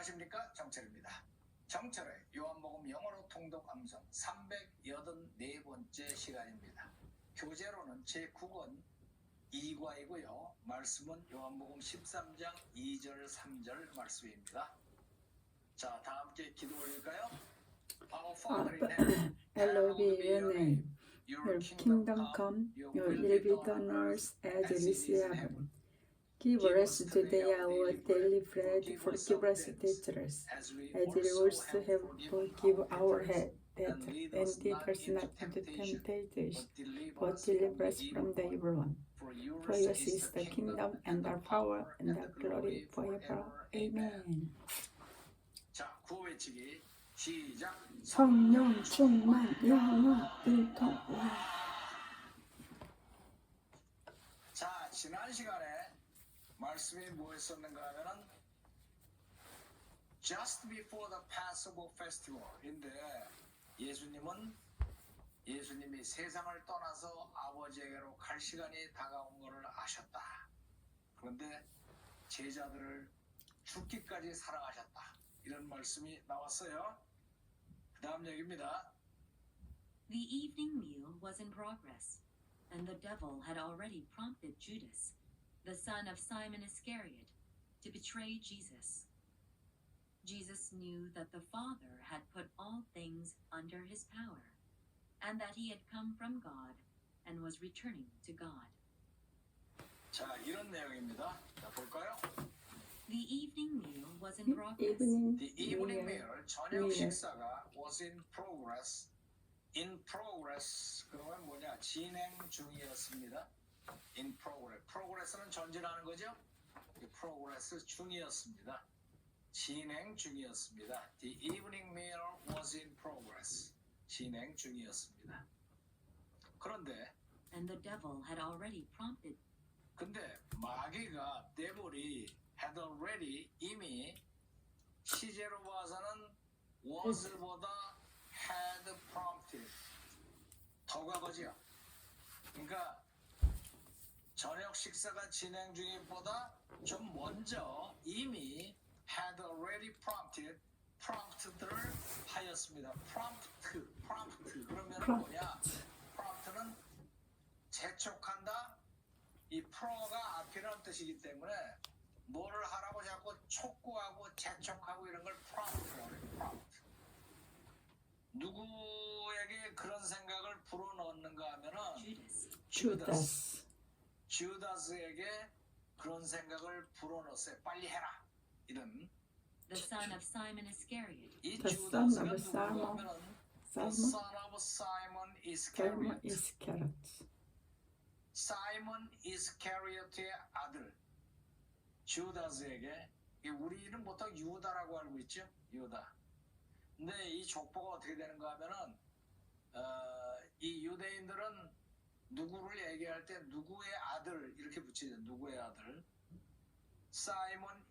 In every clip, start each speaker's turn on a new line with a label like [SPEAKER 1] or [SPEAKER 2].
[SPEAKER 1] 안녕하십니까, 정철입니다. 정철의 요한복음 영어로 통독 암송 384번째 시간입니다. 교재로는 제9권 2과이고요. 말씀은 요한복음 13장 2절 3절 말씀입니다. 자, 다 함께 기도 올릴까요? Our Father in heaven,
[SPEAKER 2] Hallowed be your name. Your kingdom come, your will be done on earth as it is in heaven. Give us today our daily bread. Forgive us our debtors, as we also have forgiven our debtors. And lead us not into temptation, but deliver us from the evil one. For yours is the kingdom and the power and the glory forever. Amen.
[SPEAKER 1] 자, 구호 외치기 시작.
[SPEAKER 2] 성령 충만 영원 일통와.
[SPEAKER 1] 자, 지난 시간에 말씀이 뭐였었는가 하면은 just before the Passover festival인데 예수님이 세상을 떠나서 아버지에게로 갈 시간이 다가온 것을 아셨다. 그런데 제자들을 죽기까지 사랑하셨다. 이런 말씀이 나왔어요. 그 다음 얘기입니다.
[SPEAKER 3] The evening meal was in progress, and the devil had already prompted Judas, the son of Simon Iscariot, to betray Jesus. Jesus knew that the Father had put all things under his power, and that he had come from God and was returning to God.
[SPEAKER 1] 자, 이런 내용입니다. 자, 볼까요?
[SPEAKER 3] The evening meal was in progress.
[SPEAKER 1] The evening meal, 저녁 식사가 was in progress. In progress, 그러면 뭐냐? 진행 중이었습니다. In progress. progress는 전진하는 거죠? progress 중이었습니다. 진행 중이었습니다. The evening meal was in progress. 진행 중이었습니다. 그런데
[SPEAKER 3] And the devil had already prompted.
[SPEAKER 1] 근데 마귀가 데블이 had already 이미 시제로 봐서는 was보다 had prompted 더 과거지요. 그러니까 저녁 식사가 진행 중이보다 좀 먼저 이미 had already prompted를 하였습니다. prompt 그러면 뭐냐? prompt는 재촉한다. 이 pro가 앞이라는 뜻이기 때문에 뭐를 하라고 자꾸 촉구하고 재촉하고 이런 걸 prompt라고 해요. prompt. 누구에게 그런 생각을 불어넣는가 하면은 주다스에게 그런 생각을 불어넣었어요. 빨리 해라. 이런.
[SPEAKER 3] The son of Simon Iscariot.
[SPEAKER 1] 이
[SPEAKER 2] The
[SPEAKER 1] 주다스가
[SPEAKER 2] son of
[SPEAKER 1] 누구냐고 하면은 The son of Simon Iscariot. 사이먼 이스카리오트의 아들 주다스에게, 우리는 보통 유다라고 알고 있죠. 유다. 근데 이 족보가 어떻게 되는가 하면은 이 유대인들은 누구를 얘기할 때 누구의 아들 이렇게 붙이죠. 누구의 아들. 사이먼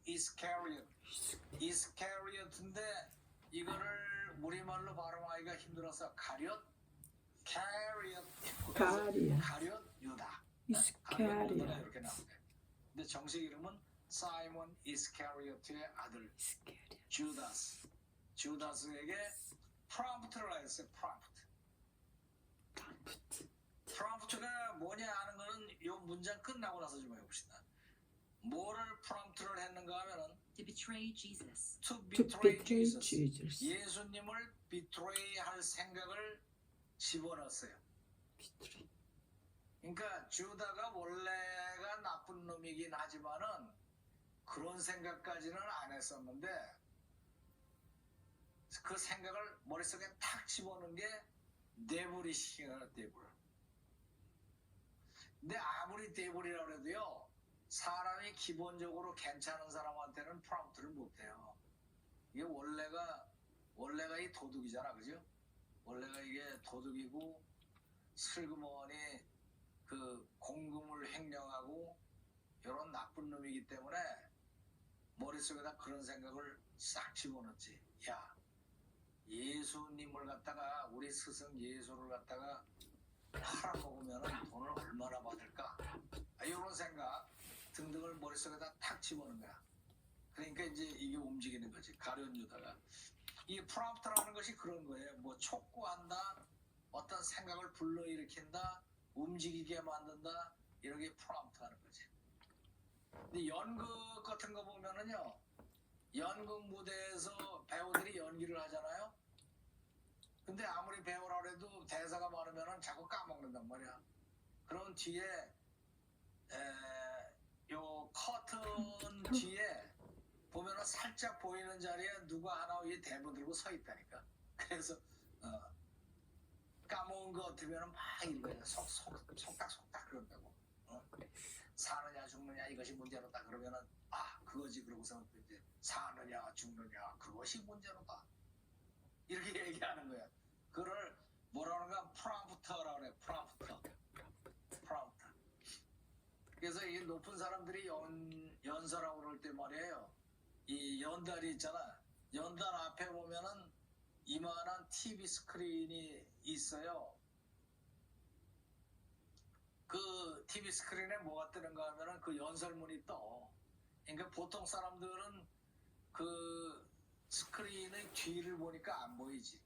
[SPEAKER 1] 이스카리오트인데 이거를 우리말로 발음하기가 힘들어서 가룟 유다.
[SPEAKER 2] 이스카리오트.
[SPEAKER 1] 이렇게 나오네. 근데 정식 이름은 사이먼 이스카리오트의 아들 주다스에게 프롬프트를 했어요. 프롬프트가 뭐냐 하는 거는 이 문장 끝나고 나서 좀 해봅시다. 뭐를 프롬프트를 했는가 하면은
[SPEAKER 3] To betray Jesus.
[SPEAKER 1] To betray Jesus. 예수님을 betray 할 생각을 집어넣었어요. 그러니까 주다가 원래가 나쁜 놈이긴 하지만은 그런 생각까지는 안 했었는데 그 생각을 머릿속에 탁 집어넣은 게 데블이 시킨 거야. 데블. 근데 아무리 데블이라고 해도요, 사람이 기본적으로 괜찮은 사람한테는 프롬프트를 못해요. 이게 원래가 이 도둑이잖아, 그죠? 원래가 이게 도둑이고 슬그머니 그 공금을 횡령하고 이런 나쁜 놈이기 때문에 머릿속에다 그런 생각을 싹 집어넣지. 야, 예수님을 갖다가 우리 스승 예수를 갖다가 팔아먹으면 돈을 얼마나 받을까? 이런 생각 등등을 머릿속에다 탁 집어넣는 거야. 그러니까 이제 이게 움직이는 거지. 주다가 이 프롬프트라는 것이 그런 거예요. 뭐 촉구한다, 어떤 생각을 불러일으킨다, 움직이게 만든다, 이런 게 프롬프트하는 거지. 근데 연극 같은 거 보면은요, 연극 무대에서 배우들이 연기를 하잖아요. 근데 아무리 배우라 해도 대사가 많으면은 자꾸 까먹는단 말이야. 그런 뒤에 요 커튼 뒤에 보면은 살짝 보이는 자리에 누가 하나 위에 대본 들고 서 있다니까. 그래서 까먹은 거 같으면은 막 읽어요. 속닥속닥 그런다고. 사느냐 죽느냐 이것이 문제로다 그러면은 그거지. 그러고서 이제 사느냐 죽느냐 그것이 문제로다 이렇게 얘기하는 거야. 그걸 뭐라는 거야? 프롬프터라고 그래. 프롬프터. 그래서 이 높은 사람들이 연설하고 그럴 때 말이에요. 이 연달이 있잖아. 연달 앞에 보면은 이만한 TV 스크린이 있어요. 그 TV 스크린에 뭐가 뜨는가 하면은 그 연설문이 떠. 그러니까 보통 사람들은 그 스크린의 뒤를 보니까 안 보이지.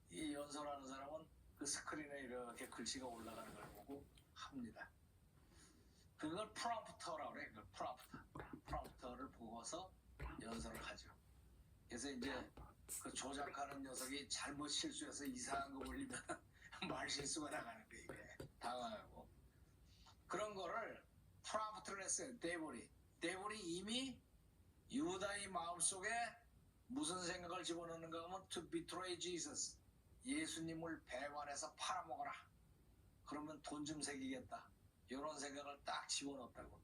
[SPEAKER 1] 이 연설하는 사람은 그 스크린에 이렇게 글씨가 올라가는 걸 보고 합니다. 그걸 프롬프터라고 그래. 프롬프터를 보고서 연설을 하죠. 그래서 이제 그 조작하는 녀석이 잘못 실수해서 이상한 거 올리면 말 실수가 나가는 게 이게 당황하고 그런 거를 프롬프트를 했어요. 데볼이 이미 유다의 마음속에 무슨 생각을 집어넣는가 하면 to betray Jesus, 예수님을 배반해서 팔아먹어라. 그러면 돈 좀 새기겠다. 이런 생각을 딱 집어넣었다고.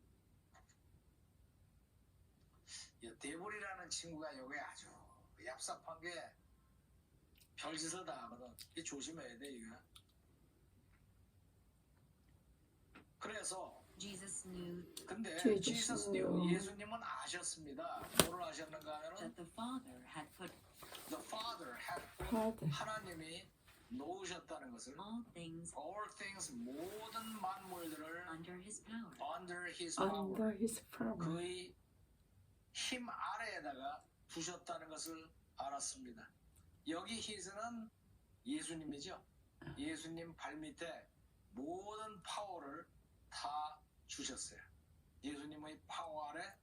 [SPEAKER 1] 이 데볼이라는 친구가 여기 아주 얍삽한 게 별짓을 다 하거든. 이 조심해야 돼 이거. 그래서
[SPEAKER 3] Jesus knew
[SPEAKER 1] 근데
[SPEAKER 2] Jesus
[SPEAKER 1] Jesus knew, 예수님은 아셨습니다. 뭐를 아셨는가 하면은
[SPEAKER 3] that the Father had put
[SPEAKER 1] the Father had put,
[SPEAKER 2] Father.
[SPEAKER 1] 하나님이 놓으셨다는 것을
[SPEAKER 3] all things
[SPEAKER 1] 모든 만물들을
[SPEAKER 3] under his power.
[SPEAKER 1] under his power,
[SPEAKER 2] Under his power.
[SPEAKER 1] 그의 힘 아래에다가 두셨다는 것을 알았습니다. 여기 his는 예수님이죠. 예수님 발밑에 모든 파워를 다 주셨어요. 예수님의 파워 아래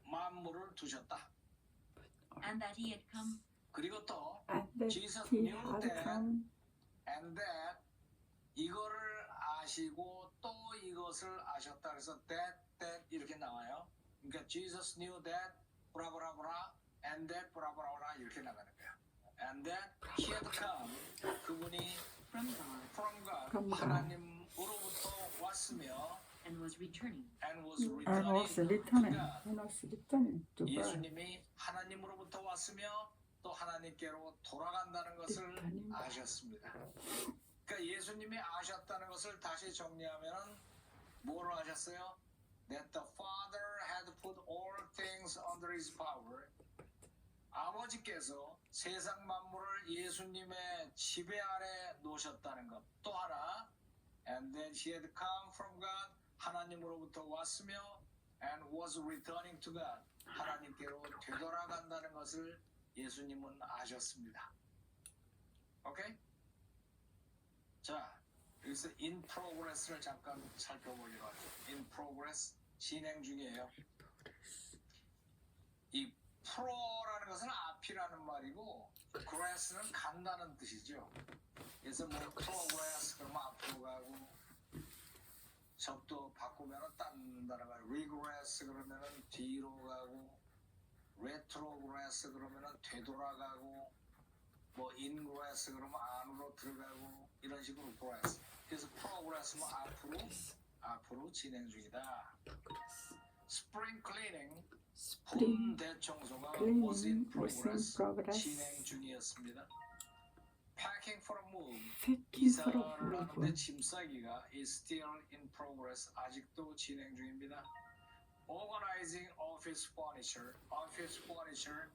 [SPEAKER 1] 만물을 두셨다.
[SPEAKER 3] And that he had come
[SPEAKER 1] 그리고 또
[SPEAKER 2] And that
[SPEAKER 1] Jesus
[SPEAKER 2] he
[SPEAKER 1] knew
[SPEAKER 2] had
[SPEAKER 1] that
[SPEAKER 2] come
[SPEAKER 1] and that 이거를 아시고 또 이것을 아셨다. 그래서 that 이렇게 나와요. 그러니까 Jesus knew that 브라브라브라 and that 브라브라브라 이렇게 나가는 거야. And that he had come, 그분이
[SPEAKER 3] from God
[SPEAKER 1] from God,
[SPEAKER 2] From God.
[SPEAKER 1] 하나님으로부터 왔으며
[SPEAKER 3] and was returning
[SPEAKER 1] and was
[SPEAKER 2] and was
[SPEAKER 1] returning to
[SPEAKER 2] returning.
[SPEAKER 1] God.
[SPEAKER 2] And was returning to God.
[SPEAKER 1] 예수님이 하나님으로부터 왔으며 또 하나님께로 돌아간다는 것을
[SPEAKER 2] returning.
[SPEAKER 1] 아셨습니다. 그러니까 예수님이 아셨다는 것을 다시 정리하면은 뭐를 아셨어요? That the Father had put all things under his power. 아버지께서 세상 만물을 예수님의 지배 아래 놓으셨다는 것. 또 하나, and then he had come from God. 하나님으로부터 왔으며 and was returning to God. 하나님께로 되돌아간다는 것을 예수님은 아셨습니다. 오케이? 자, 여기서 in progress를 잠깐 살펴보기로 하죠. in progress, 진행 중이에요. 이 pro라는 것은 앞이라는 말이고 grass는 간다는 뜻이죠. 그래서 뭐 progress 그러면 앞으로 가고 접도 바꾸면은 딴 단어가 regress 그러면은 뒤로 가고 retrogress 그러면은 되돌아가고 뭐 ingress 그러면 안으로 들어가고 이런 식으로 progress. 그래서 progress는 앞으로 진행 중이다. spring cleaning 봄
[SPEAKER 2] Spring
[SPEAKER 1] 대청소가
[SPEAKER 2] cleaning
[SPEAKER 1] was in
[SPEAKER 2] was in
[SPEAKER 1] progress
[SPEAKER 2] progress.
[SPEAKER 1] 진행 중이었습니다. packing for a move
[SPEAKER 2] Packing for a
[SPEAKER 1] 이사를 하는데
[SPEAKER 2] move.
[SPEAKER 1] 짐 싸기가 is still in progress 아직도 진행 중입니다. organizing office furniture를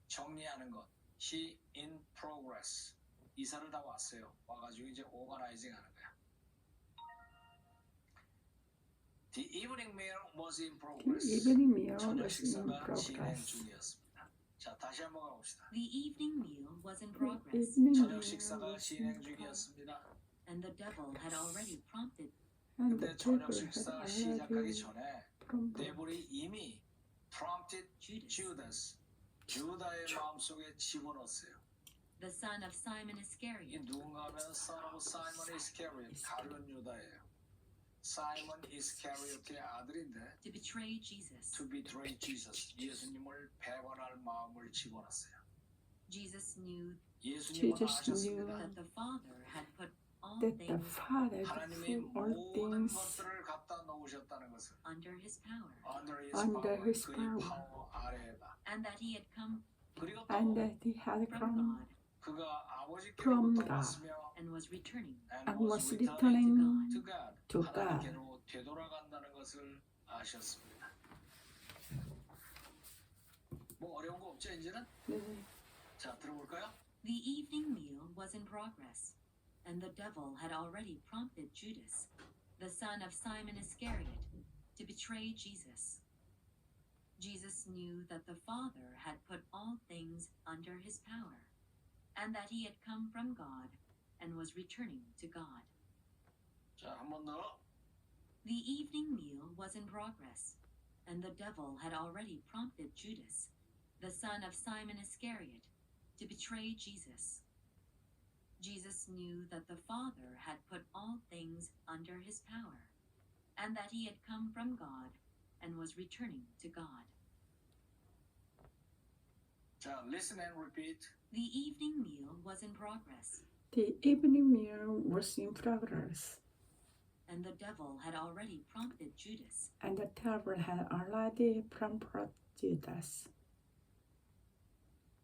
[SPEAKER 1] 정리하는 것 he in progress 이사를 다 왔어요. 와가지고 이제 organizing 하는 거야. The evening meal was in
[SPEAKER 2] The
[SPEAKER 1] progress.
[SPEAKER 2] evening meal
[SPEAKER 1] 저녁
[SPEAKER 2] was in
[SPEAKER 1] 식사가 진행
[SPEAKER 2] progress.
[SPEAKER 1] 중이었습니다. 자, 다시 한번 가봅시다.
[SPEAKER 3] The evening meal was in
[SPEAKER 2] The
[SPEAKER 3] progress,
[SPEAKER 2] evening
[SPEAKER 1] 저녁
[SPEAKER 2] meal
[SPEAKER 1] 식사가
[SPEAKER 2] was
[SPEAKER 1] 진행
[SPEAKER 2] in progress.
[SPEAKER 1] 중이었습니다.
[SPEAKER 3] and the devil had already prompted.
[SPEAKER 2] And the
[SPEAKER 1] 근데 저녁
[SPEAKER 2] devil had
[SPEAKER 1] 식사 시작하기
[SPEAKER 2] already
[SPEAKER 1] 전에
[SPEAKER 2] prompted
[SPEAKER 1] 데블이 이미 prompted
[SPEAKER 3] Judas,
[SPEAKER 1] 주다의 마음속에 집어넣었어요.
[SPEAKER 3] the son of Simon
[SPEAKER 1] 이
[SPEAKER 3] Iscariot,
[SPEAKER 1] 누군가 하면 son of Simon Iscariot, 가룟 유다예요. 사이먼 이스카리오트의 아들인데
[SPEAKER 3] to betray Jesus.
[SPEAKER 1] to betray Jesus, 예수님을 배반할 마음을 집어넣었어요.
[SPEAKER 3] Jesus knew
[SPEAKER 1] 예수님은
[SPEAKER 2] Jesus
[SPEAKER 1] 아셨습니다.
[SPEAKER 2] knew
[SPEAKER 3] that the Father had put all
[SPEAKER 2] that the
[SPEAKER 3] things
[SPEAKER 2] Father had
[SPEAKER 1] 하나님이
[SPEAKER 2] put all
[SPEAKER 1] 모든
[SPEAKER 2] things
[SPEAKER 1] 것들을 갖다 놓으셨다는 것을
[SPEAKER 3] under his power,
[SPEAKER 1] under his
[SPEAKER 2] His
[SPEAKER 1] power, 그의
[SPEAKER 2] power.
[SPEAKER 1] 파워 아래에다.
[SPEAKER 3] and that he had come
[SPEAKER 1] 그리고
[SPEAKER 2] and
[SPEAKER 1] 또
[SPEAKER 2] that he had
[SPEAKER 3] from
[SPEAKER 2] come
[SPEAKER 3] God
[SPEAKER 1] 그가
[SPEAKER 2] from
[SPEAKER 1] 아버지께로부터
[SPEAKER 2] God.
[SPEAKER 1] 왔으며
[SPEAKER 3] and was returning
[SPEAKER 2] and was
[SPEAKER 1] returning
[SPEAKER 2] returning
[SPEAKER 1] to God.
[SPEAKER 2] to God.
[SPEAKER 1] 하나님께로 되돌아간다는 것을 아셨습니다. 뭐 어려운 거 없죠 이제는?
[SPEAKER 2] 네.
[SPEAKER 1] 자 들어볼까요?
[SPEAKER 3] The evening meal was in progress, and the devil had already prompted Judas, the son of Simon Iscariot, to betray Jesus. Jesus knew that the Father had put all things under his power, and that he had come from God and was returning to God.
[SPEAKER 1] 자 한 번 더.
[SPEAKER 3] The evening meal was in progress, and the devil had already prompted Judas, the son of Simon Iscariot, to betray Jesus. Jesus knew that the Father had put all things under his power, and that he had come from God and was returning to God.
[SPEAKER 1] 자 listen and repeat.
[SPEAKER 3] The evening meal was in progress,
[SPEAKER 2] The evening meal was in progress,
[SPEAKER 3] and the devil had already prompted Judas,
[SPEAKER 2] and the devil had already prompted Judas,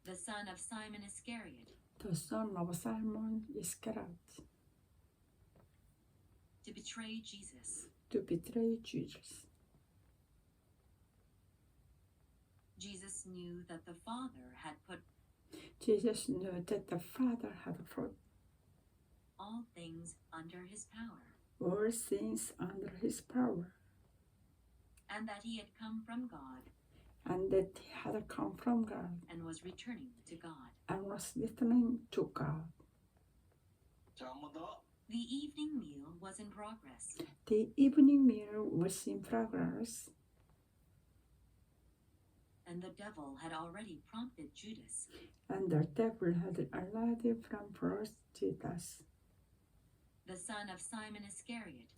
[SPEAKER 3] the son of Simon Iscariot,
[SPEAKER 2] the son of Simon Iscariot,
[SPEAKER 3] to betray Jesus.
[SPEAKER 2] to betray Jesus.
[SPEAKER 3] Jesus knew that the Father had put
[SPEAKER 2] Jesus knew that the Father had put
[SPEAKER 3] all things under his power,
[SPEAKER 2] all things under his power,
[SPEAKER 3] and that he had come from God
[SPEAKER 2] and that he had come from God
[SPEAKER 3] and was returning to God.
[SPEAKER 2] and was returning to God.
[SPEAKER 1] 자 한 번 더.
[SPEAKER 3] The evening meal was in progress,
[SPEAKER 2] The evening meal was in progress,
[SPEAKER 3] and the devil had already prompted Judas,
[SPEAKER 2] and the devil had already prompted Judas,
[SPEAKER 3] the son of Simon Iscariot,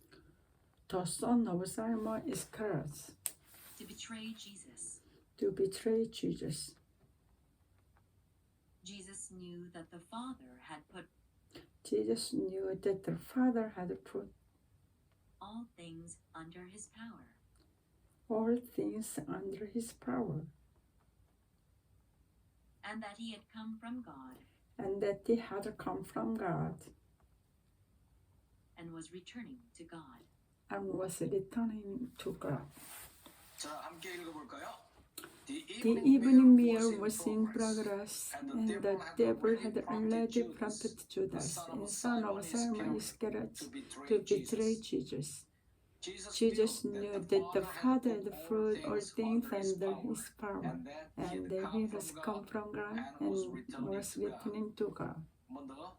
[SPEAKER 2] the son of Simon Iscariot,
[SPEAKER 3] to betray Jesus.
[SPEAKER 2] to betray Jesus.
[SPEAKER 3] Jesus knew that the Father had put
[SPEAKER 2] Jesus knew that the Father had put
[SPEAKER 3] all things under his power,
[SPEAKER 2] all things under his power,
[SPEAKER 3] and that he had come from God
[SPEAKER 2] and that he had come from God
[SPEAKER 3] and was returning to God.
[SPEAKER 2] and was returning to God.
[SPEAKER 1] 자 함께 읽어볼까요?
[SPEAKER 2] The evening meal was in progress, and the devil had already prompted Judas, the son of Simon Iscariot, to betray Jesus. Jesus knew that the Father had put all things under his power, and that he has come from God and was returning to God.
[SPEAKER 1] 한 번 더.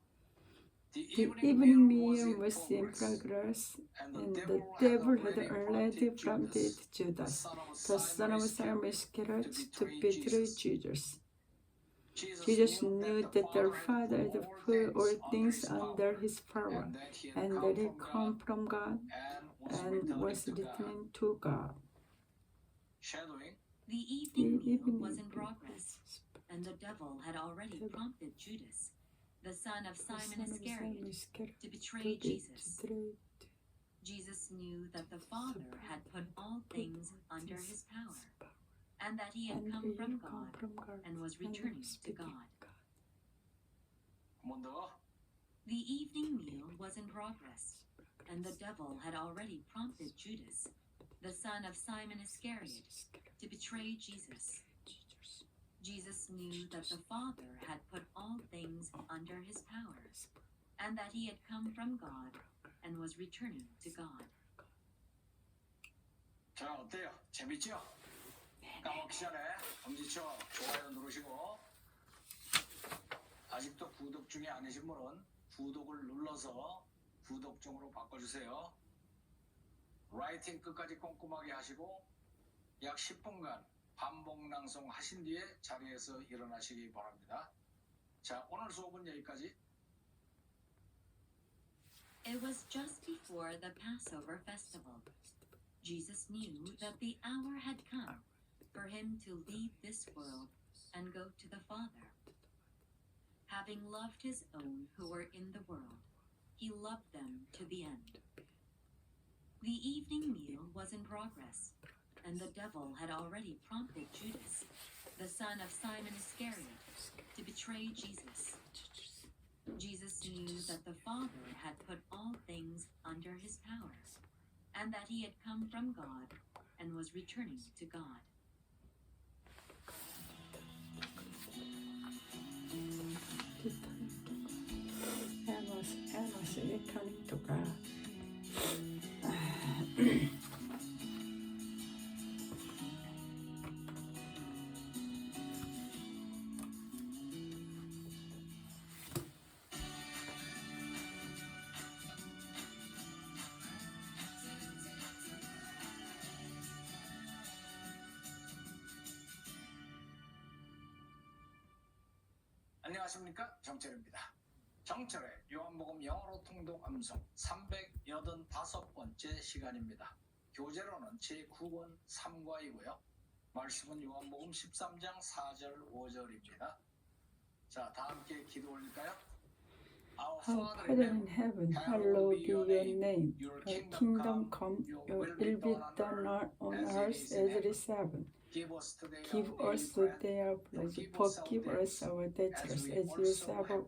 [SPEAKER 2] The evening meal was in progress, and the devil had already prompted Judas, the son of Simon Iscariot, to betray Jesus. Jesus knew that the Father had put all things under his power, and that he come from God and was returning to God.
[SPEAKER 1] Shadowing.
[SPEAKER 3] The
[SPEAKER 2] The
[SPEAKER 3] evening meal
[SPEAKER 2] evening
[SPEAKER 3] was in
[SPEAKER 2] meal
[SPEAKER 3] progress, and the devil had already
[SPEAKER 2] Devil.
[SPEAKER 3] prompted Judas, the son of
[SPEAKER 2] the
[SPEAKER 3] Simon
[SPEAKER 2] son of
[SPEAKER 3] Iscariot,
[SPEAKER 2] Simon Iscariot,
[SPEAKER 3] to
[SPEAKER 2] to
[SPEAKER 3] betray Jesus.
[SPEAKER 2] betray
[SPEAKER 3] Jesus knew that the Father had put all things under his power, and that he had
[SPEAKER 2] and
[SPEAKER 3] come
[SPEAKER 2] he
[SPEAKER 3] from
[SPEAKER 2] had come
[SPEAKER 3] God
[SPEAKER 2] from God
[SPEAKER 3] and was
[SPEAKER 2] and
[SPEAKER 3] returning
[SPEAKER 2] was
[SPEAKER 3] to
[SPEAKER 2] returning
[SPEAKER 3] God.
[SPEAKER 2] to God.
[SPEAKER 1] 한 번 더.
[SPEAKER 3] The evening meal was in progress, and the devil had already prompted Judas, the son of Simon Iscariot, to betray Jesus. Jesus knew that the Father had put all things under his power, and that he had come from God and was returning to God.
[SPEAKER 1] 자, 어때요? 재밌죠? 까먹기 전에 엄지척 좋아요 누르시고 아직도 구독 중에 아니신 분은 구독을 눌러서 구독중으로 바꿔주세요. 라이팅 끝까지 꼼꼼하게 하시고 약 10분간 반복 낭송 하신 뒤에 자리에서 일어나시기 바랍니다. 자, 오늘 수업은 여기까지.
[SPEAKER 3] It was just before the Passover festival. Jesus knew that the hour had come for him to leave this world and go to the Father. Having loved his own who were in the world, he loved them to the end. The evening meal was in progress, and the devil had already prompted Judas, the son of Simon Iscariot, to betray Jesus. Jesus knew that the Father had put all things under his power, and that he had come from God and was returning to God.
[SPEAKER 2] Amos returning to God.
[SPEAKER 1] 안녕하십니까, 정철입니다. 정철의 요한복음 영어로 통독 암송 385번째 시간입니다. 교재로는 제9권 3과이고요. 말씀은 요한복음 13장 4절 5절입니다. 자, 다 함께 기도 올릴까요? Our
[SPEAKER 2] Our Father in heaven, hallowed be your name. Your kingdom come, your will be done on earth as it is heaven.
[SPEAKER 1] Give us today
[SPEAKER 2] Give us today our bread. Forgive us our debts as we also have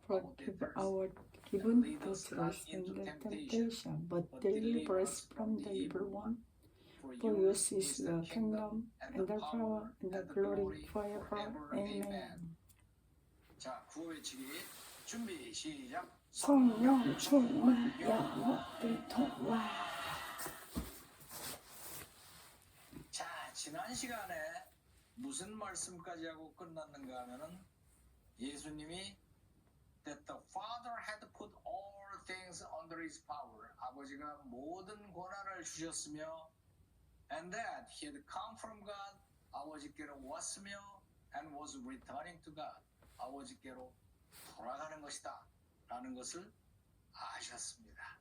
[SPEAKER 2] forgive our given debtors into temptation, but deliver us from the evil one. For yours is the kingdom, and the power, and the glory forever. Amen.
[SPEAKER 1] 자, 구호 외치기 준비 시작.
[SPEAKER 2] 성령 충만 영혼들 통과.
[SPEAKER 1] 자, 지난 시간에 무슨 말씀까지 하고 끝났는가 하면은 예수님이 that the Father had put all things under his power. 아버지가 모든 권한을 주셨으며 and that he had come from God. 아버지께로 왔으며 and was returning to God. 아버지께로 돌아가는 것이다 라는 것을 아셨습니다.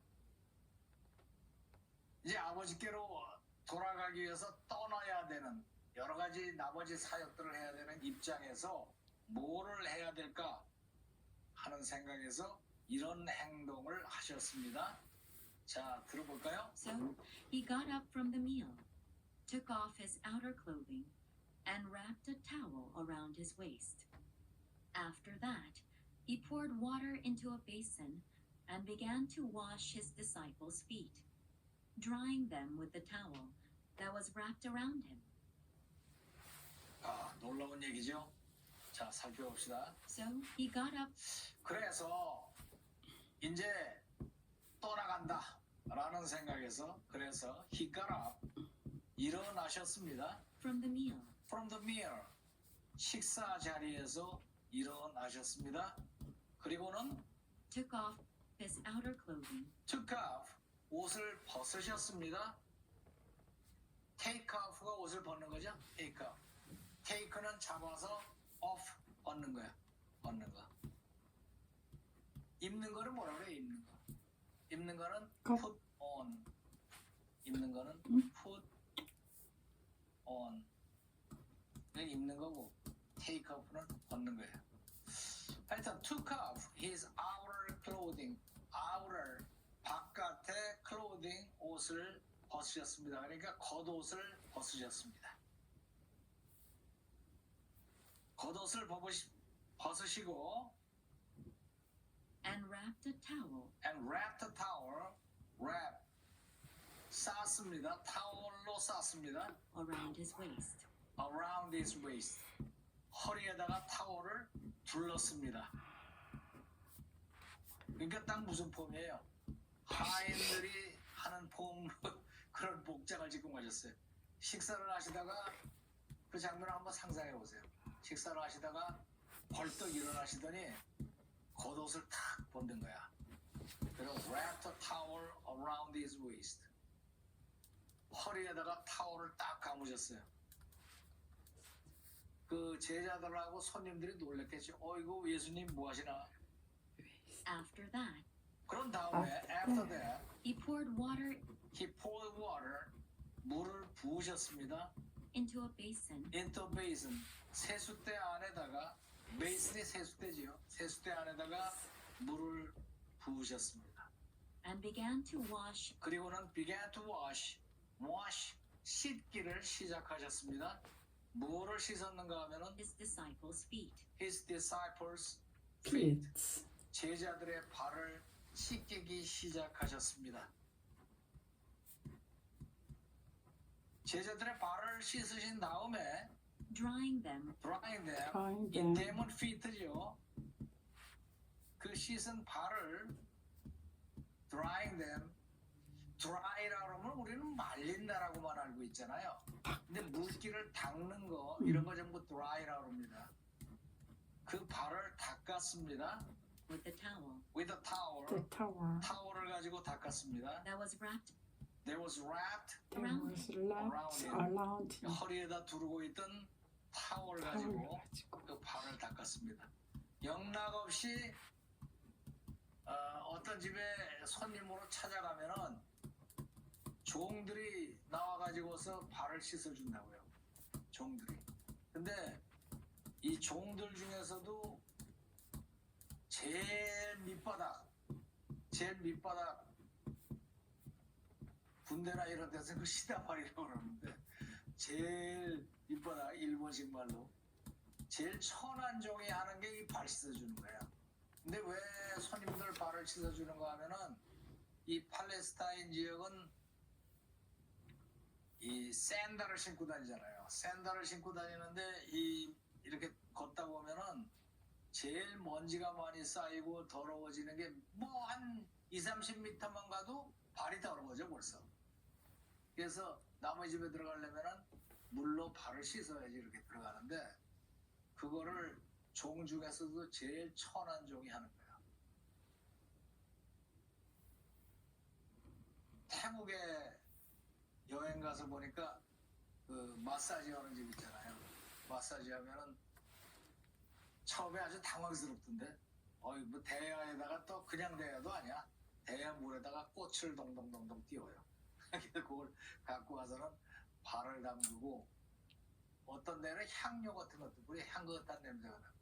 [SPEAKER 1] 이제 아버지께로 돌아가기 위해서 떠나야 되는 여러 가지 나머지 사역들을 해야 되는 입장에서 뭐를 해야 될까 하는 생각에서 이런 행동을 하셨습니다. 자, 들어볼까요?
[SPEAKER 3] So he got up from the meal, took off his outer clothing, and wrapped a towel around his waist. After that, he poured water into a basin and began to wash his disciples' feet, drying them with the towel that was wrapped around him.
[SPEAKER 1] 아, 놀라운 얘기죠? 자, 살펴봅시다.
[SPEAKER 3] So he got up.
[SPEAKER 1] 그래서 이제 떠나간다 라는 생각에서 그래서 he got up 일어나셨습니다.
[SPEAKER 3] From the meal.
[SPEAKER 1] From the meal 식사 자리에서 일어나셨습니다. 그리고는
[SPEAKER 3] Took off his outer clothing.
[SPEAKER 1] took off 옷을 벗으셨습니다. take off가 옷을 벗는 거죠. take off. take는 잡아서 off 벗는 거야. 벗는 거. 입는 거는 뭐라 그래? 입는 거. 입는 거는 put on. 입는 거는 put on. 이건 입는 거고 take off는 벗는 거예요. 하여튼 took off his outer clothing. outer 바깥의 clothing 옷을 벗으셨습니다. 그러니까 겉옷을 벗으셨습니다. 겉옷을 벗으시고
[SPEAKER 3] And wrapped a towel.
[SPEAKER 1] and wrapped a towel, wrap 쌌습니다. 타월로 쌌습니다.
[SPEAKER 3] Around his waist.
[SPEAKER 1] around his waist. 허리에다가 타월을 둘렀습니다. 그러니까 딱 무슨 폼이에요? 하인들이 하는 폼 그런 복장을 짓고 가셨어요. 식사를 하시다가 그 장면을 한번 상상해 보세요. 식사를 하시다가 벌떡 일어나시더니 겉옷을 탁 벗는 거야. 그리고 wrapped a towel around his waist. 허리에다가 타월을 딱 감으셨어요. 그 제자들하고 손님들이 놀랬겠죠. 이거 예수님 뭐 하시나?
[SPEAKER 3] After that,
[SPEAKER 1] 그런 다음에 after that
[SPEAKER 3] he poured water
[SPEAKER 1] he poured water 물을 부으셨습니다.
[SPEAKER 3] into a basin
[SPEAKER 1] into a basin 세숫대 안에다가 베이슨이 세숫대지요. 세숫대 안에다가 물을 부으셨습니다.
[SPEAKER 3] and began to wash
[SPEAKER 1] 그리고는 began to wash 씻기를 시작하셨습니다. 뭐를 씻었는가 하면은
[SPEAKER 3] his disciples' feet.
[SPEAKER 1] his disciples feet
[SPEAKER 2] feet.
[SPEAKER 1] 제자들의 발을 씻기기 시작하셨습니다. 제자들의 발을 씻으신 다음에
[SPEAKER 3] drying them
[SPEAKER 1] drying them
[SPEAKER 2] Drying
[SPEAKER 1] 이
[SPEAKER 2] them.
[SPEAKER 1] demon feet죠. 그 씻은 발을 drying them dry라고 하면 우리는 말린다라고만 알고 있잖아요. 근데 물기를 닦는 거 이런 거 전부 dry라고 합니다. 그 발을 닦았습니다.
[SPEAKER 3] with the towel
[SPEAKER 1] with a towel
[SPEAKER 2] The tower.
[SPEAKER 1] 타월을 가지고 닦았습니다.
[SPEAKER 3] that was wrapped
[SPEAKER 1] There was wrapped
[SPEAKER 2] There
[SPEAKER 3] around
[SPEAKER 2] was wrapped around him.
[SPEAKER 1] 허리에다 두르고 있던 타월
[SPEAKER 2] 타월
[SPEAKER 1] 가지고
[SPEAKER 2] 가지고.
[SPEAKER 1] 그 발을 닦았습니다. 영락없이 어떤 집에 손님으로 찾아가면은 종들이 나와가지고서 발을 씻어준다고요. 종들이. 근데 이 종들 중에서도 제일 밑바닥 군대나 이런 데서 그 시다발이라고 그러는데 제일 밑바닥 일본식 말로 제일 천한 종이 하는 게 이 발 씻어주는 거야. 근데 왜 손님들 발을 씻어주는가 하면은 이 팔레스타인 지역은 이 샌들을 신고 다니잖아요. 샌들을 신고 다니는데 이렇게 걷다 보면은 제일 먼지가 많이 쌓이고 더러워지는 게 뭐 한 20-30m만 가도 발이 더러워져 벌써. 그래서 남의 집에 들어가려면은 물로 발을 씻어야지 이렇게 들어가는데 그거를 종 중에서도 제일 천한 종이 하는 거야. 태국에 여행 가서 보니까 그 마사지 하는 집 있잖아요. 마사지 하면은 처음에 아주 당황스럽던데 뭐 대야에다가 또 그냥 대야도 아니야. 대야 물에다가 꽃을 동동동동 띄워요. 그래서 그걸 갖고 가서는 발을 담그고 어떤 데는 향료 같은 것도 뿌려 향긋한 냄새가 나고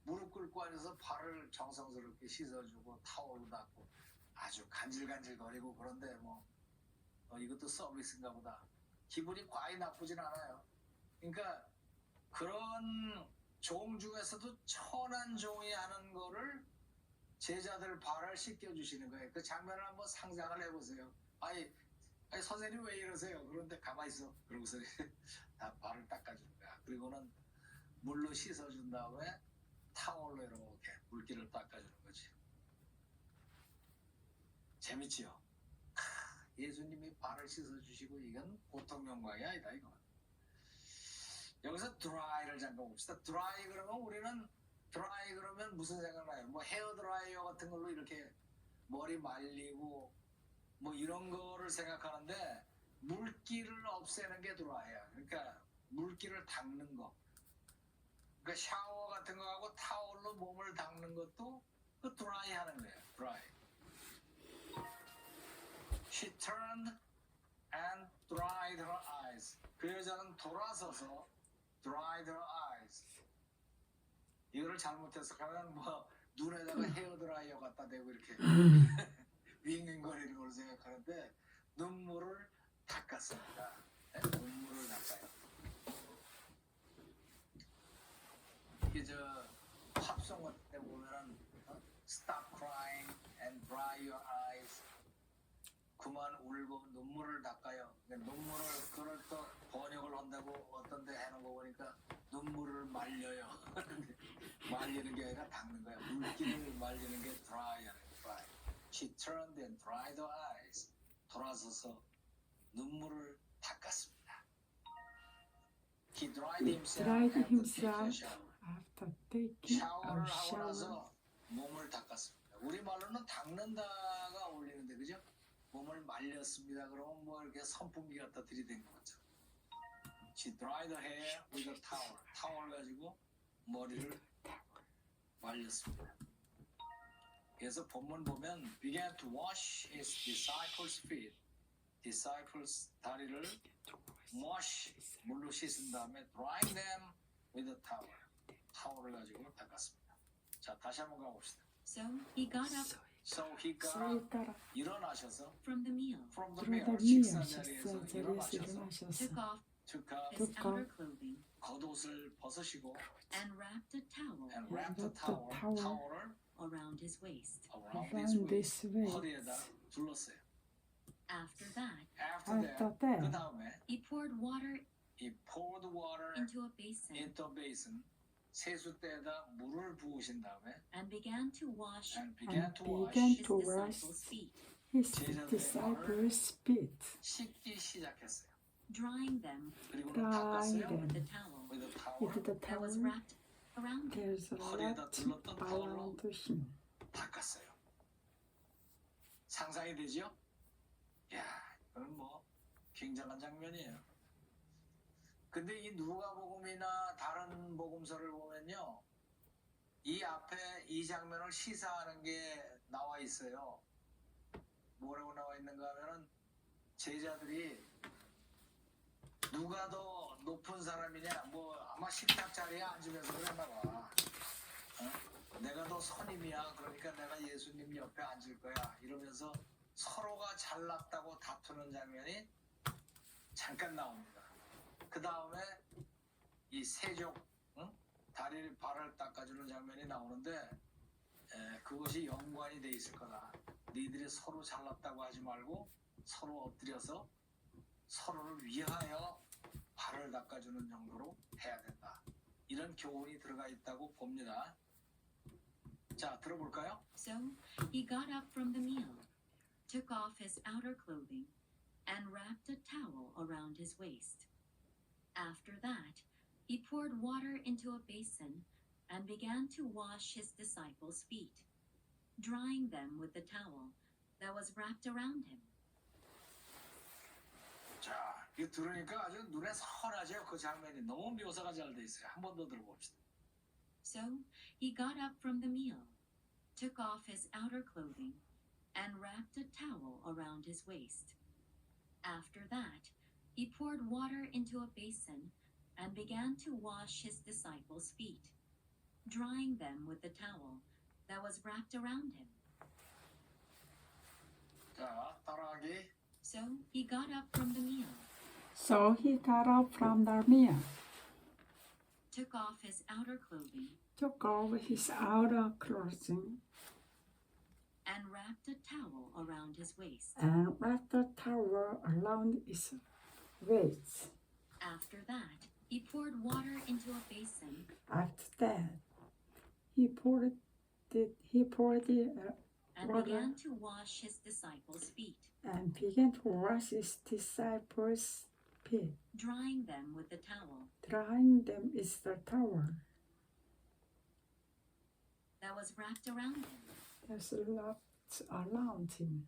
[SPEAKER 1] 무릎 꿇고 앉아서 발을 정성스럽게 씻어주고 타월로 닦고 아주 간질간질거리고 그런데 이것도 서비스인가 보다. 기분이 과히 나쁘진 않아요. 그러니까 그런 종 중에서도 천한 종이 하는 거를 제자들 발을 씻겨주시는 거예요. 그 장면을 한번 상상을 해보세요. 아니 선생님 왜 이러세요? 그런데 가만히 있어. 그러고서 다 발을 닦아주는 거야. 그리고는 물로 씻어준 다음에 타월로 이렇게 물기를 닦아주는 거지. 재밌지요? 예수님이 발을 씻어주시고 이건 보통 영광이 아니다 이거. 여기서 드라이를 잠깐 봅시다. 드라이 그러면 우리는 드라이 그러면 무슨 생각나요? 뭐 헤어 드라이어 같은 걸로 이렇게 머리 말리고 뭐 이런 거를 생각하는데 물기를 없애는 게 드라이야. 그러니까 물기를 닦는 거. 그러니까 샤워 같은 거하고 타월로 몸을 닦는 것도 그 드라이 하는 거예요. 드라이. She turned and dried her eyes. 그 여자는 돌아서서 dried her eyes. 이거를 잘못 해석하면 눈에다가 헤어 드라이어 갖다 대고 이렇게 윙윙거리는 걸 생각하는데 눈물을 닦았습니다. 네? 눈물을 닦아요. 이게 팝송 같은 데 보면은 Stop crying and dry your eyes. 그만 울고 눈물을 닦아요. 눈물을 그걸 또 번역을 한다고 어떤 데 해놓은 거 보니까 눈물을 말려요. 말리는 게 아니라 닦는 거야. 물기를 말리는 게 dry야. dry. She turned and dried her eyes. 돌아서서 눈물을 닦았습니다. He dried himself
[SPEAKER 2] after taking
[SPEAKER 1] 샤워를
[SPEAKER 2] a
[SPEAKER 1] 하고
[SPEAKER 2] shower.
[SPEAKER 1] 나서 몸을 닦았습니다. 우리말로는 닦는다가 어울리는데 그죠? 몸을 말렸습니다. 그러면 뭐 이렇게 선풍기 갖다 들이댄 것 같죠. She dried her hair with a towel. 타월 가지고 머리를 말렸습니다. 그래서 본문 보면 began to wash his disciples' feet. disciples 다리를 wash 물로 씻은 다음에 drying them with a towel. 타월을 가지고 닦았습니다. 자, 다시 한번 가봅시다.
[SPEAKER 3] So he got up
[SPEAKER 1] So he got
[SPEAKER 2] So he
[SPEAKER 1] up,
[SPEAKER 2] got up
[SPEAKER 1] 일어나셔서
[SPEAKER 3] from the meal,
[SPEAKER 1] from the
[SPEAKER 2] from the
[SPEAKER 1] meal,
[SPEAKER 2] meal.
[SPEAKER 1] 식사 자리에서
[SPEAKER 2] 식사 자리에서
[SPEAKER 1] 일어나셔서
[SPEAKER 2] 일어나셔서
[SPEAKER 3] took off
[SPEAKER 1] took up
[SPEAKER 3] his
[SPEAKER 2] took
[SPEAKER 3] outer
[SPEAKER 2] off
[SPEAKER 3] clothing,
[SPEAKER 1] 겉옷을 벗으시고
[SPEAKER 3] and wrapped a towel
[SPEAKER 1] and wrapped the
[SPEAKER 2] wrapped the
[SPEAKER 1] towel,
[SPEAKER 2] towel
[SPEAKER 1] 타월을
[SPEAKER 3] around his waist.
[SPEAKER 1] around
[SPEAKER 2] around
[SPEAKER 1] his
[SPEAKER 2] this
[SPEAKER 1] waist,
[SPEAKER 2] way.
[SPEAKER 1] 허리에다 둘렀어요.
[SPEAKER 3] After that,
[SPEAKER 1] After
[SPEAKER 2] After
[SPEAKER 1] that, 그
[SPEAKER 2] that,
[SPEAKER 1] 다음에
[SPEAKER 3] he poured water
[SPEAKER 1] he poured water
[SPEAKER 3] into a basin
[SPEAKER 1] into a basin. 세숫대에다 물을 부으신 다음에
[SPEAKER 3] and began to wash
[SPEAKER 1] and began to wash
[SPEAKER 2] began
[SPEAKER 3] his
[SPEAKER 2] to wash
[SPEAKER 3] disciples' feet,
[SPEAKER 2] his
[SPEAKER 1] 제자들의
[SPEAKER 2] disciples' feet,
[SPEAKER 1] 씻기 시작했어요.
[SPEAKER 3] drying them
[SPEAKER 1] 그리고는
[SPEAKER 2] drying
[SPEAKER 1] 닦았어요.
[SPEAKER 2] them
[SPEAKER 3] with the towel
[SPEAKER 1] with a
[SPEAKER 2] with
[SPEAKER 1] towel
[SPEAKER 2] the
[SPEAKER 3] that
[SPEAKER 2] towel
[SPEAKER 3] was wrapped around him.
[SPEAKER 2] there's
[SPEAKER 1] 허리에다
[SPEAKER 2] wrapped
[SPEAKER 1] 둘렀던 타월로
[SPEAKER 2] around him.
[SPEAKER 1] 닦았어요. 상상이 되죠? 야, 이건 뭐 굉장한 장면이에요. 근데 이 누가복음이나 다른 복음서를 보면요, 이 앞에 이 장면을 시사하는 게 나와 있어요. 뭐라고 나와 있는가 하면은 제자들이 누가 더 높은 사람이냐, 뭐 아마 식탁 자리에 앉으면서 그랬나 봐. 내가 더 선임이야. 그러니까 내가 예수님 옆에 앉을 거야. 이러면서 서로가 잘났다고 다투는 장면이 잠깐 나옵니다. 그 다음에 이 세족, 다리를 발을 닦아주는 장면이 나오는데 그것이 연관이 돼 있을 거다. 너희들이 서로 잘났다고 하지 말고 서로 엎드려서 서로를 위하여 발을 닦아주는 정도로 해야 된다. 이런 교훈이 들어가 있다고 봅니다. 자, 들어볼까요?
[SPEAKER 3] So he got up from the meal, took off his outer clothing, and wrapped a towel around his waist. After that, he poured water into a basin and began to wash his disciples' feet, drying them with the towel that was wrapped around him.
[SPEAKER 1] 자, 이거 들으니까 아주 눈에 선하죠. 그 장면이 너무 묘사가 잘 돼 있어요. 한 번 더 들어봅시다.
[SPEAKER 3] So he got up from the meal, took off his outer clothing, and wrapped a towel around his waist. After that, he poured water into a basin and began to wash his disciples' feet, drying them with the towel that was wrapped around him.
[SPEAKER 1] 자, 따라하기.
[SPEAKER 3] So he got up from the meal,
[SPEAKER 2] So he got up from the meal,
[SPEAKER 3] took off his outer clothing,
[SPEAKER 2] took off his outer clothing,
[SPEAKER 3] and wrapped a towel around his waist.
[SPEAKER 2] and wrapped the towel around his waist.
[SPEAKER 3] After that, he poured water into a basin
[SPEAKER 2] After that, he poured it
[SPEAKER 3] and
[SPEAKER 2] water
[SPEAKER 3] began to wash his disciples' feet,
[SPEAKER 2] and began to wash his disciples' feet,
[SPEAKER 3] drying them with the towel
[SPEAKER 2] drying them with the towel
[SPEAKER 3] that was wrapped around him.
[SPEAKER 2] that's wrapped around him.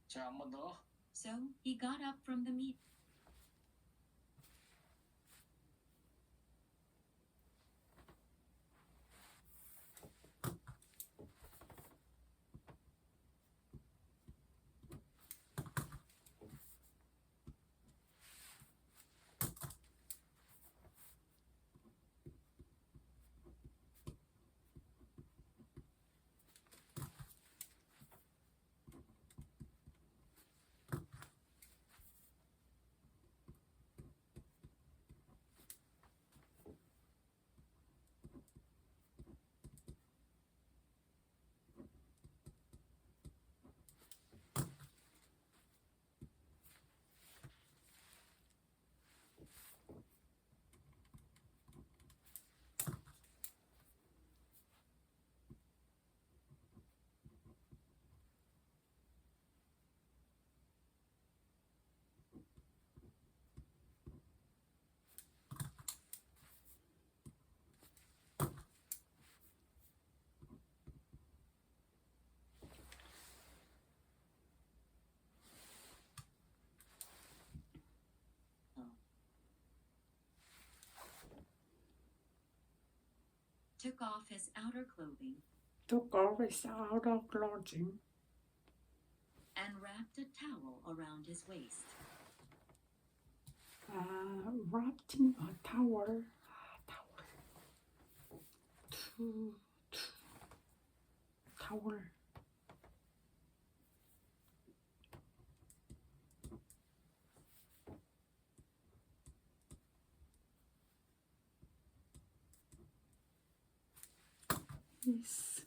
[SPEAKER 1] 자, 한 번 더.
[SPEAKER 3] So he got up from the meal. took off his outer clothing,
[SPEAKER 2] took off his outer clothing,
[SPEAKER 3] and wrapped a towel around his waist.
[SPEAKER 2] wrapping a towel, towel. Yes.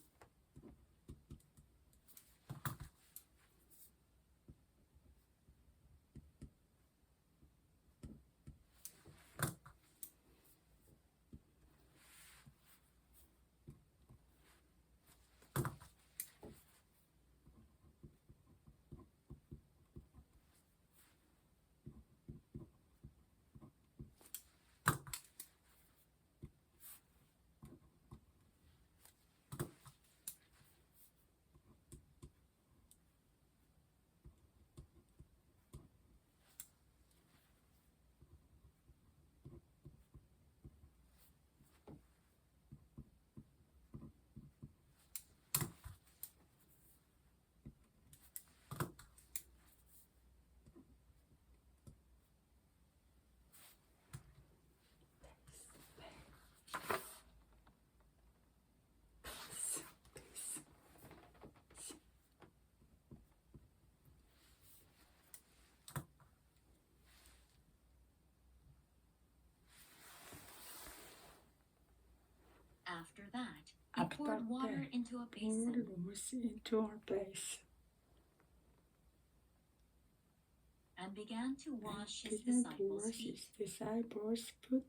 [SPEAKER 3] After that, he poured water into a basin and began to wash his disciples' feet.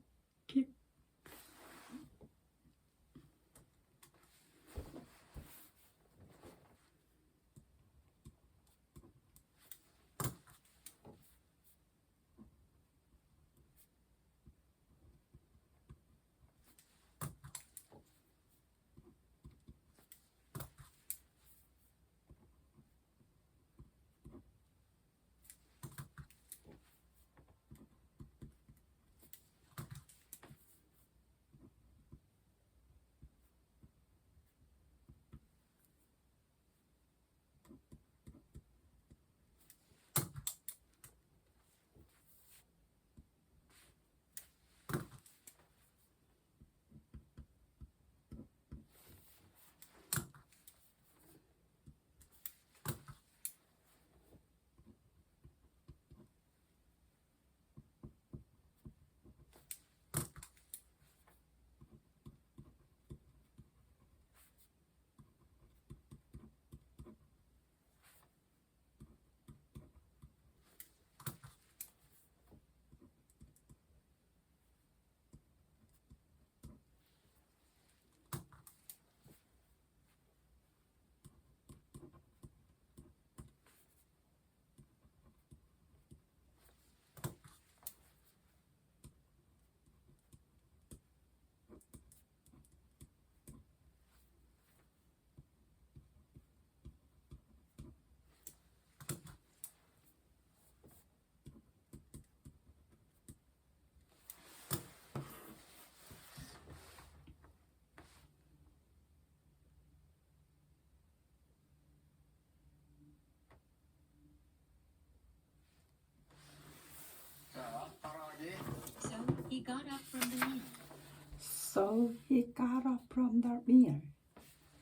[SPEAKER 1] 자, 따라하기.
[SPEAKER 3] So he got up from the meal,
[SPEAKER 2] So he got up from the meal,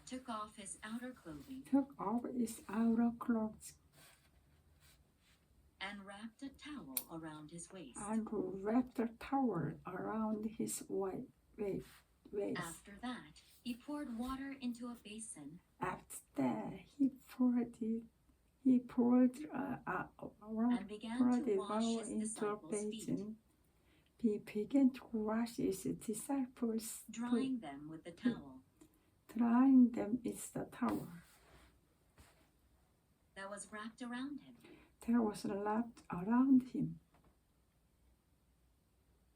[SPEAKER 3] took off his outer clothing,
[SPEAKER 2] took off his outer clothes,
[SPEAKER 3] and wrapped a towel around his waist.
[SPEAKER 2] and wrapped a towel around his waist.
[SPEAKER 3] After that, he poured water into a basin
[SPEAKER 2] After that, he poured
[SPEAKER 3] and began to wash
[SPEAKER 2] water
[SPEAKER 3] his
[SPEAKER 2] into a
[SPEAKER 3] disciples' feet,
[SPEAKER 2] basin. He began to wash his disciples' feet,
[SPEAKER 3] drying them with the towel
[SPEAKER 2] drying them with the towel
[SPEAKER 3] that was wrapped around him.
[SPEAKER 2] that was wrapped around him.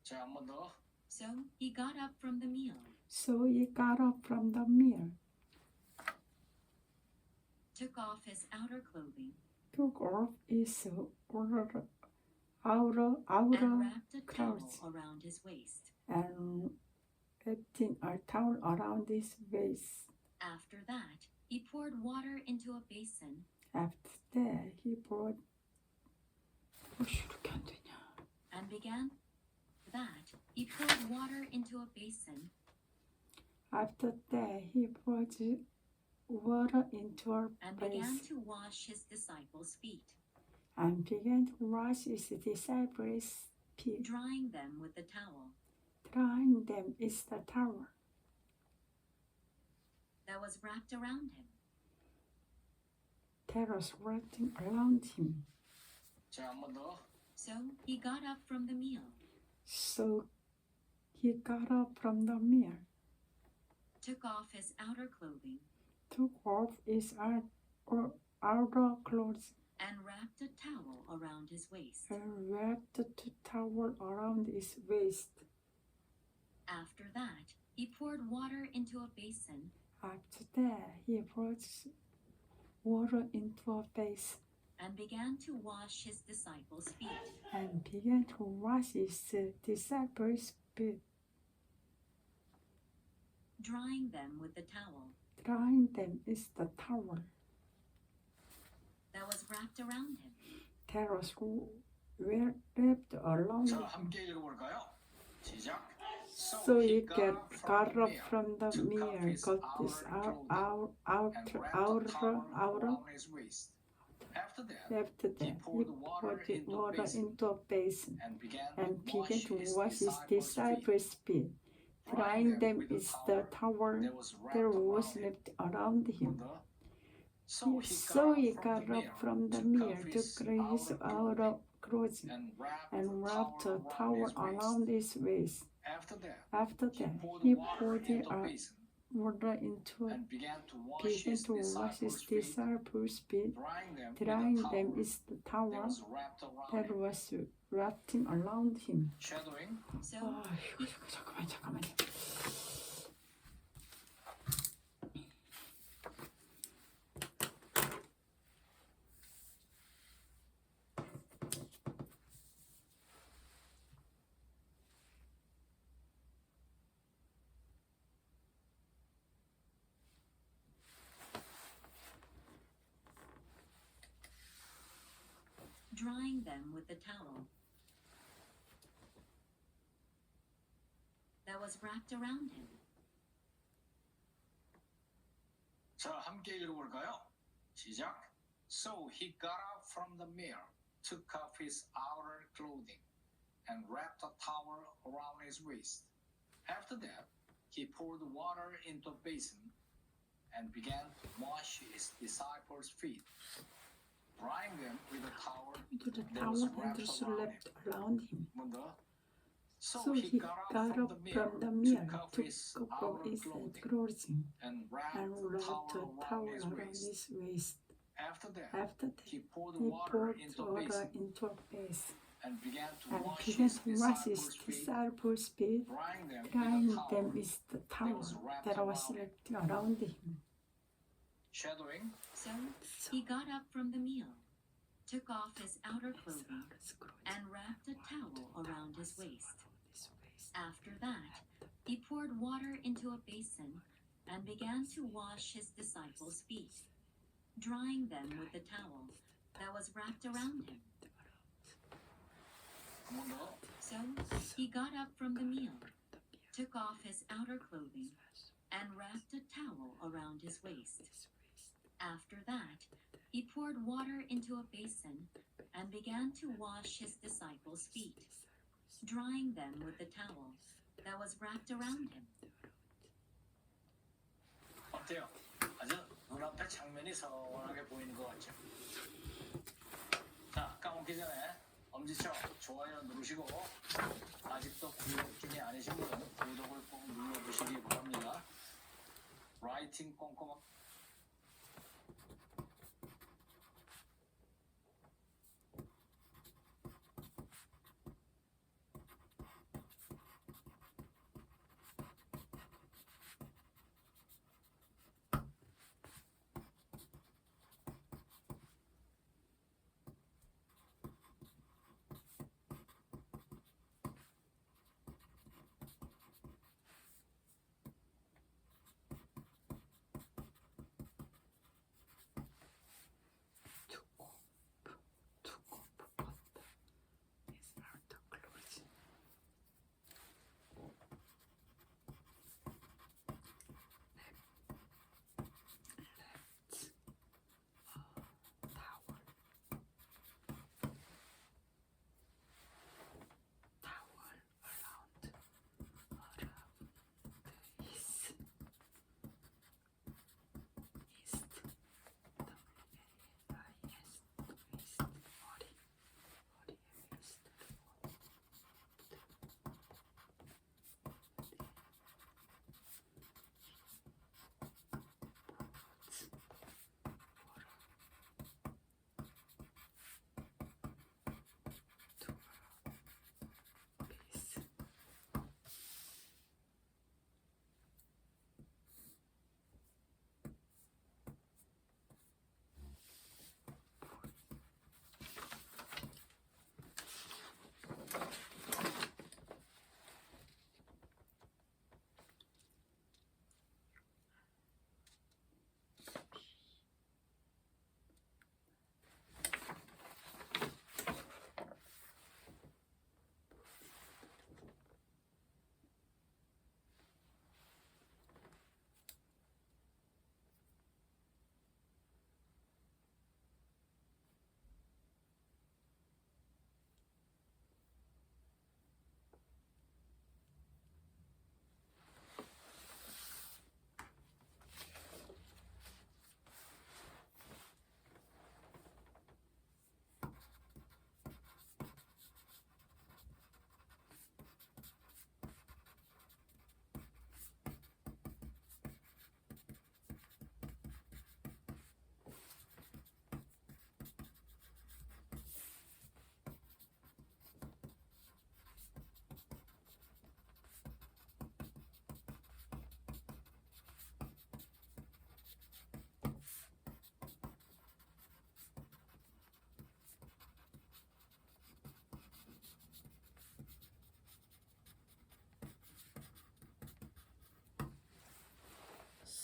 [SPEAKER 1] 자, 한 번 더.
[SPEAKER 3] So he got up from the meal,
[SPEAKER 2] So he got up from the meal,
[SPEAKER 3] took off his outer clothing,
[SPEAKER 2] took off his outer
[SPEAKER 3] and wrapped a towel
[SPEAKER 2] clothes,
[SPEAKER 3] around his waist.
[SPEAKER 2] and wrapping a towel around his waist.
[SPEAKER 3] After that, he poured water into a basin
[SPEAKER 2] After that, he brought 이렇게 안 되냐?
[SPEAKER 3] and began that he poured water into a basin
[SPEAKER 2] After that, he poured water into a
[SPEAKER 3] and began
[SPEAKER 2] basin
[SPEAKER 3] to wash his disciples' feet,
[SPEAKER 2] and began to wash his disciples' feet,
[SPEAKER 3] drying them with the towel
[SPEAKER 2] drying them is the towel
[SPEAKER 3] that was wrapped around him.
[SPEAKER 2] that was wrapped around him.
[SPEAKER 1] 자, 한 번 더.
[SPEAKER 3] So he got up from the meal,
[SPEAKER 2] So he got up from the meal,
[SPEAKER 3] took off his outer clothing,
[SPEAKER 2] took off his outer clothes,
[SPEAKER 3] and wrapped a towel around his waist.
[SPEAKER 2] and wrapped the towel around his waist.
[SPEAKER 3] After that, he poured water into a basin
[SPEAKER 2] After that, he poured water into a basin
[SPEAKER 3] and began to wash his disciples' feet,
[SPEAKER 2] and began to wash his disciples' feet,
[SPEAKER 3] drying them with the towel
[SPEAKER 2] drying them is the towel
[SPEAKER 3] that was wrapped around him.
[SPEAKER 2] that was wrapped around
[SPEAKER 1] 자,
[SPEAKER 2] him.
[SPEAKER 1] 함께 읽어볼까요? 시작.
[SPEAKER 2] So he got up from the meal, got his outer
[SPEAKER 1] around his waist. After that,
[SPEAKER 2] After that, he poured water into a basin
[SPEAKER 1] and began
[SPEAKER 2] and
[SPEAKER 1] to
[SPEAKER 2] began to wash his
[SPEAKER 1] disciples' feet,
[SPEAKER 2] disciples' feet, drying them
[SPEAKER 1] with the
[SPEAKER 2] is the towel
[SPEAKER 1] that was
[SPEAKER 2] that
[SPEAKER 1] wrapped
[SPEAKER 2] was
[SPEAKER 1] around him.
[SPEAKER 2] wrapped around him.
[SPEAKER 1] 더.
[SPEAKER 2] So he got up from the meal, took his outer clothes, and wrapped a towel around his waist.
[SPEAKER 1] After that,
[SPEAKER 2] After
[SPEAKER 1] he
[SPEAKER 2] that,
[SPEAKER 1] poured
[SPEAKER 2] he
[SPEAKER 1] water
[SPEAKER 2] poured
[SPEAKER 1] into a basin
[SPEAKER 2] water into a
[SPEAKER 1] and began to wash
[SPEAKER 2] began
[SPEAKER 1] his
[SPEAKER 2] to wash his
[SPEAKER 1] disciples' feet,
[SPEAKER 2] disciples' feet,
[SPEAKER 1] drying them
[SPEAKER 2] drying
[SPEAKER 1] with
[SPEAKER 2] them
[SPEAKER 1] the towel
[SPEAKER 2] is the
[SPEAKER 1] that
[SPEAKER 2] towel
[SPEAKER 1] was wrapped around
[SPEAKER 2] that
[SPEAKER 1] him.
[SPEAKER 2] was wrapped around him.
[SPEAKER 1] Shadowing.
[SPEAKER 3] So
[SPEAKER 2] 아이고, 잠깐만.
[SPEAKER 3] drying them with the towel that was wrapped around him.
[SPEAKER 1] 자, 함께 읽어볼까요? 시작. So he got up from the meal, took off his outer clothing, and wrapped a towel around his waist. After that, he poured water into a basin and began to wash his disciples' feet, drying them with a towel
[SPEAKER 2] To the
[SPEAKER 1] that was
[SPEAKER 2] towel and
[SPEAKER 1] wrapped
[SPEAKER 2] just
[SPEAKER 1] around him.
[SPEAKER 2] wrapped around him.
[SPEAKER 1] 한 번 더.
[SPEAKER 2] So he got up from the meal, took off his clothing,
[SPEAKER 1] and
[SPEAKER 2] and
[SPEAKER 1] wrapped a
[SPEAKER 2] wrapped a
[SPEAKER 1] towel
[SPEAKER 2] towel
[SPEAKER 1] around his
[SPEAKER 2] around
[SPEAKER 1] waist.
[SPEAKER 2] his waist.
[SPEAKER 1] After that,
[SPEAKER 2] After that,
[SPEAKER 1] he poured
[SPEAKER 2] he
[SPEAKER 1] water
[SPEAKER 2] poured
[SPEAKER 1] into a
[SPEAKER 2] water
[SPEAKER 1] basin
[SPEAKER 2] into a basin
[SPEAKER 1] and began to
[SPEAKER 2] and
[SPEAKER 1] wash
[SPEAKER 2] began
[SPEAKER 1] his
[SPEAKER 2] to wash his
[SPEAKER 1] disciples' feet,
[SPEAKER 2] disciples' feet,
[SPEAKER 1] drying them
[SPEAKER 2] drying
[SPEAKER 1] with a
[SPEAKER 2] them
[SPEAKER 1] towel
[SPEAKER 2] is the towel
[SPEAKER 1] was wrapped
[SPEAKER 2] that was
[SPEAKER 1] around him.
[SPEAKER 2] wrapped around him.
[SPEAKER 1] Shadowing.
[SPEAKER 3] So he got up from the meal, took off his outer clothing, and wrapped a towel around his waist. After that, he poured water into a basin and began to wash his disciples' feet, drying them with the towel that was wrapped around him.
[SPEAKER 1] 한 번 더.
[SPEAKER 3] So he got up from the meal, took off his outer clothing, and wrapped a towel around his waist. After that, he poured water into a basin and began to wash his disciples' feet, drying them with the towel that was wrapped around him.
[SPEAKER 1] 어때요? 아주 눈앞에 장면이 선하게 보이는 것 같죠? 자, 까먹기 전에 엄지척 좋아요 누르시고 아직도 구독 중이 아니신 분은 구독을 꼭 눌러주시기 바랍니다. 라이팅 꼼꼼한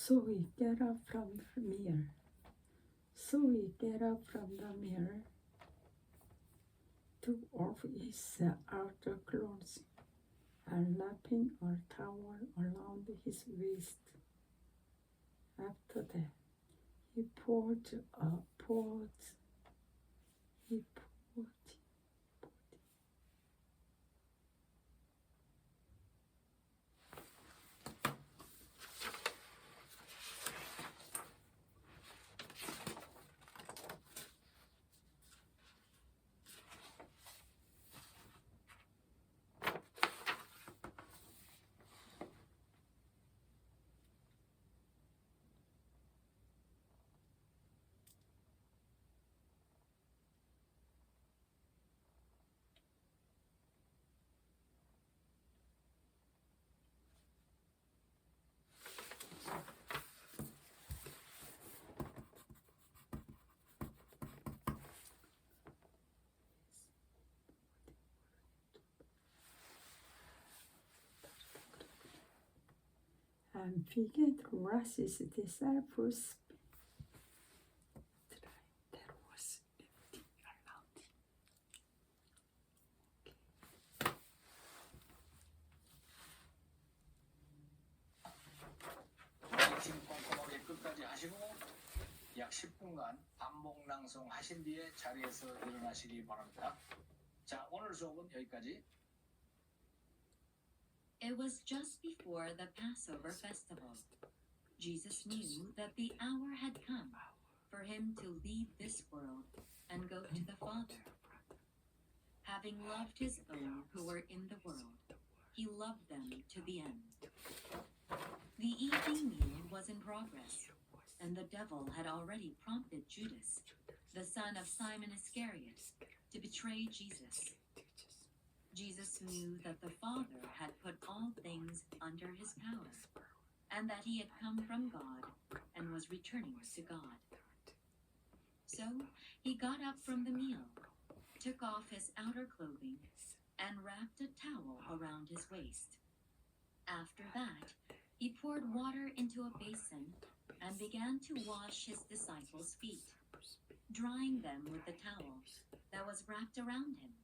[SPEAKER 2] So he get up from the meal. So he get up from the meal, took off his outer clothes, and wrapping a towel around his waist. After that, he poured. And began to wash his disciples' feet. That was empty around him.
[SPEAKER 1] 리딩 꼼꼼하게 끝까지 하시고 약 10분간 반복 낭송 하신 뒤에 자리에서 일어나시기 바랍니다. 자, 오늘 수업은 여기까지.
[SPEAKER 3] It was just before the Passover festival. Jesus knew that the hour had come for him to leave this world and go to the Father. Having loved his own who were in the world, he loved them to the end. The evening meal was in progress, and the devil had already prompted Judas, the son of Simon Iscariot, to betray Jesus. Jesus knew that the Father had put all things under his power, and that he had come from God and was returning to God. So he got up from the meal, took off his outer clothing, and wrapped a towel around his waist. After that, he poured water into a basin and began to wash his disciples' feet, drying them with the towel that was wrapped around him.